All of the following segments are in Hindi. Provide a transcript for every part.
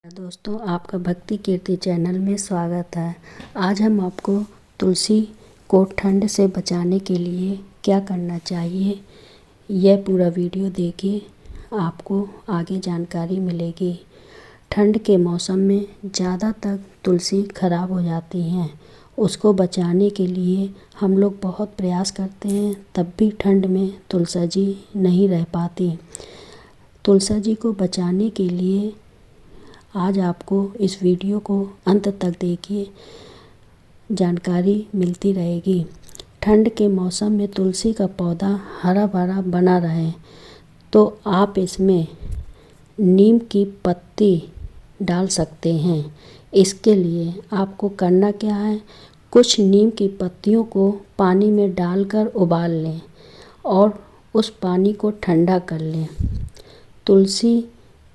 दोस्तों, आपका भक्ति कीर्ति चैनल में स्वागत है। आज हम आपको तुलसी को ठंड से बचाने के लिए क्या करना चाहिए, यह पूरा वीडियो देखिए, आपको आगे जानकारी मिलेगी। ठंड के मौसम में ज़्यादातर तुलसी खराब हो जाती हैं। उसको बचाने के लिए हम लोग बहुत प्रयास करते हैं, तब भी ठंड में तुलसी जी नहीं रह पाती। तुलसी जी को बचाने के लिए आज आपको इस वीडियो को अंत तक देखिए, जानकारी मिलती रहेगी। ठंड के मौसम में तुलसी का पौधा हरा भरा बना रहे तो आप इसमें नीम की पत्ती डाल सकते हैं। इसके लिए आपको करना क्या है, कुछ नीम की पत्तियों को पानी में डालकर उबाल लें और उस पानी को ठंडा कर लें। तुलसी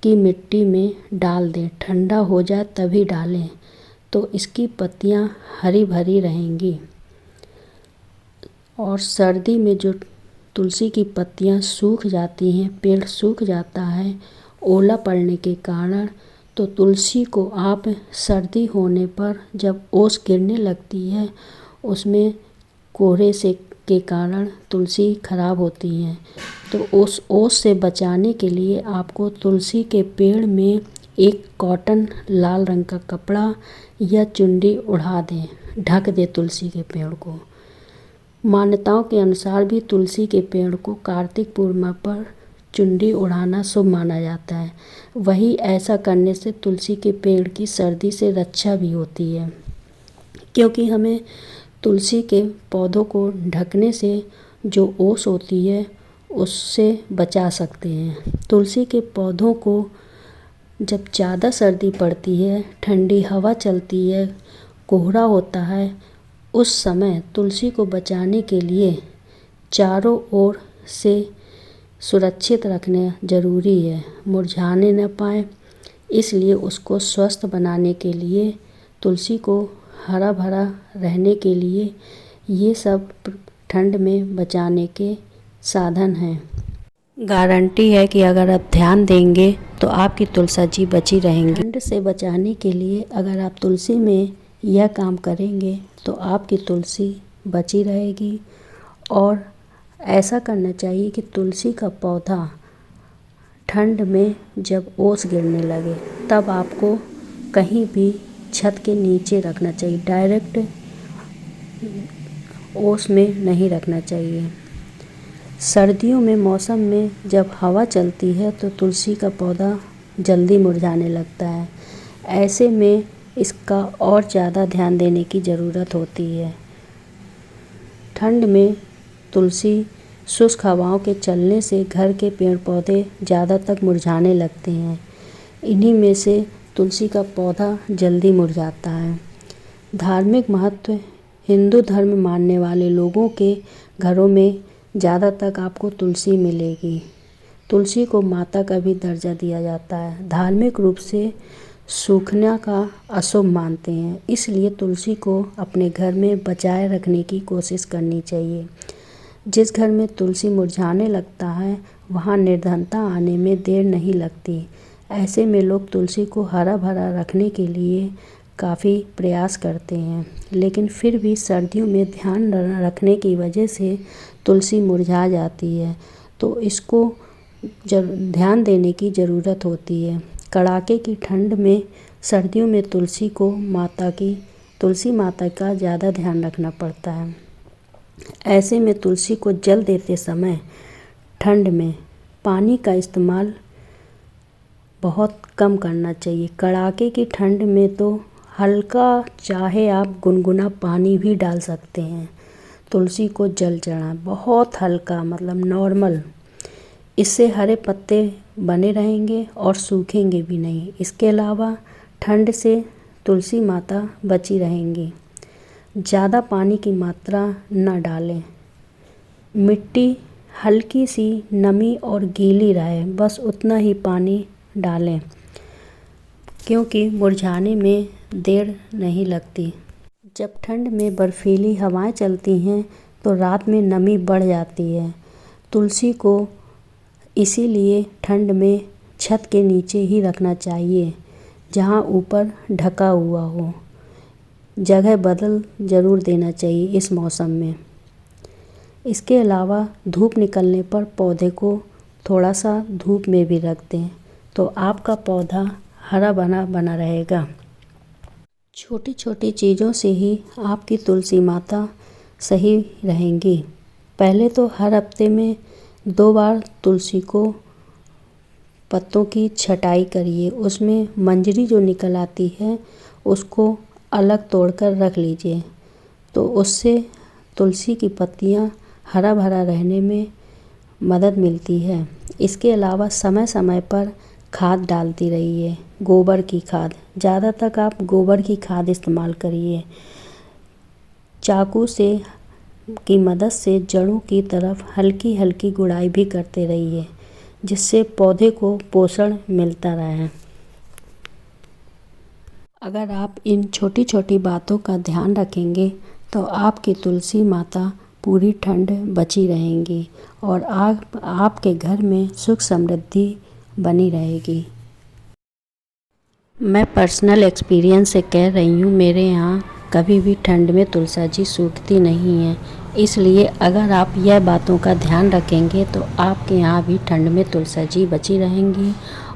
की मिट्टी में डाल दें, ठंडा हो जाए तभी डालें, तो इसकी पत्तियां हरी भरी रहेंगी। और सर्दी में जो तुलसी की पत्तियां सूख जाती हैं, पेड़ सूख जाता है ओला पड़ने के कारण, तो तुलसी को आप सर्दी होने पर जब ओस गिरने लगती है, उसमें कोहरे से के कारण तुलसी खराब होती हैं, तो उस ओस से बचाने के लिए आपको तुलसी के पेड़ में एक कॉटन लाल रंग का कपड़ा या चुन्नी उड़ा दें, ढक दें तुलसी के पेड़ को। मान्यताओं के अनुसार भी तुलसी के पेड़ को कार्तिक पूर्णिमा पर चुन्नी उड़ाना शुभ माना जाता है। वही ऐसा करने से तुलसी के पेड़ की सर्दी से रक्षा भी होती है, क्योंकि हमें तुलसी के पौधों को ढकने से जो ओस होती है उससे बचा सकते हैं। तुलसी के पौधों को जब ज़्यादा सर्दी पड़ती है, ठंडी हवा चलती है, कोहरा होता है, उस समय तुलसी को बचाने के लिए चारों ओर से सुरक्षित रखना ज़रूरी है, मुरझाने न पाए। इसलिए उसको स्वस्थ बनाने के लिए, तुलसी को हरा भरा रहने के लिए ये सब ठंड में बचाने के साधन हैं। गारंटी है कि अगर आप ध्यान देंगे तो आपकी तुलसी जी बची रहेंगी। ठंड से बचाने के लिए अगर आप तुलसी में यह काम करेंगे तो आपकी तुलसी बची रहेगी। और ऐसा करना चाहिए कि तुलसी का पौधा ठंड में जब ओस गिरने लगे तब आपको कहीं भी छत के नीचे रखना चाहिए, डायरेक्ट ओस में नहीं रखना चाहिए। सर्दियों में मौसम में जब हवा चलती है तो तुलसी का पौधा जल्दी मुरझाने लगता है। ऐसे में इसका और ज़्यादा ध्यान देने की ज़रूरत होती है। ठंड में तुलसी शुष्क हवाओं के चलने से घर के पेड़ पौधे ज़्यादा तक मुरझाने लगते हैं। इन्हीं में से तुलसी का पौधा जल्दी मुरझाता है। धार्मिक महत्व, हिंदू धर्म मानने वाले लोगों के घरों में ज़्यादा तक आपको तुलसी मिलेगी। तुलसी को माता का भी दर्जा दिया जाता है। धार्मिक रूप से सूखना का अशुभ मानते हैं, इसलिए तुलसी को अपने घर में बचाए रखने की कोशिश करनी चाहिए। जिस घर में तुलसी मुरझाने लगता है वहाँ निर्धनता आने में देर नहीं लगती। ऐसे में लोग तुलसी को हरा भरा रखने के लिए काफ़ी प्रयास करते हैं, लेकिन फिर भी सर्दियों में ध्यान रखने की वजह से तुलसी मुरझा जाती है, तो इसको ध्यान देने की ज़रूरत होती है। कड़ाके की ठंड में सर्दियों में तुलसी माता का ज़्यादा ध्यान रखना पड़ता है। ऐसे में तुलसी को जल देते समय ठंड में पानी का इस्तेमाल बहुत कम करना चाहिए। कड़ाके की ठंड में तो हल्का, चाहे आप गुनगुना पानी भी डाल सकते हैं। तुलसी को जल चढ़ाएं, बहुत हल्का, मतलब नॉर्मल। इससे हरे पत्ते बने रहेंगे और सूखेंगे भी नहीं। इसके अलावा ठंड से तुलसी माता बची रहेंगी। ज़्यादा पानी की मात्रा न डालें। मिट्टी हल्की सी नमी और गीली रहे, बस उतना ही पानी डालें, क्योंकि मुरझाने में देर नहीं लगती। जब ठंड में बर्फीली हवाएं चलती हैं तो रात में नमी बढ़ जाती है। तुलसी को इसीलिए ठंड में छत के नीचे ही रखना चाहिए। जहाँ ऊपर ढका हुआ हो। जगह बदल ज़रूर देना चाहिए इस मौसम में। इसके अलावा धूप निकलने पर पौधे को थोड़ा सा धूप में भी रख दें तो आपका पौधा हरा भरा बना रहेगा। छोटी छोटी चीज़ों से ही आपकी तुलसी माता सही रहेंगी। पहले तो हर हफ्ते में 2 बार तुलसी को पत्तों की छटाई करिए। उसमें मंजरी जो निकल आती है उसको अलग तोड़कर रख लीजिए, तो उससे तुलसी की पत्तियां हरा भरा रहने में मदद मिलती है। इसके अलावा समय समय पर खाद डालती रहिए, गोबर की खाद। ज़्यादा तक आप गोबर की खाद इस्तेमाल करिए। चाकू से की मदद से जड़ों की तरफ हल्की हल्की गुड़ाई भी करते रहिए, जिससे पौधे को पोषण मिलता रहे। अगर आप इन छोटी छोटी बातों का ध्यान रखेंगे तो आपकी तुलसी माता पूरी ठंड बची रहेंगी और आपके घर में सुख समृद्धि बनी रहेगी। मैं पर्सनल एक्सपीरियंस से कह रही हूँ, मेरे यहाँ कभी भी ठंड में तुलसी जी सूखती नहीं है। इसलिए अगर आप यह बातों का ध्यान रखेंगे तो आपके यहाँ भी ठंड में तुलसी जी बची रहेंगी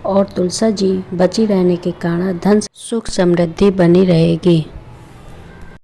और तुलसी जी बची रहने के कारण धन सुख समृद्धि बनी रहेगी।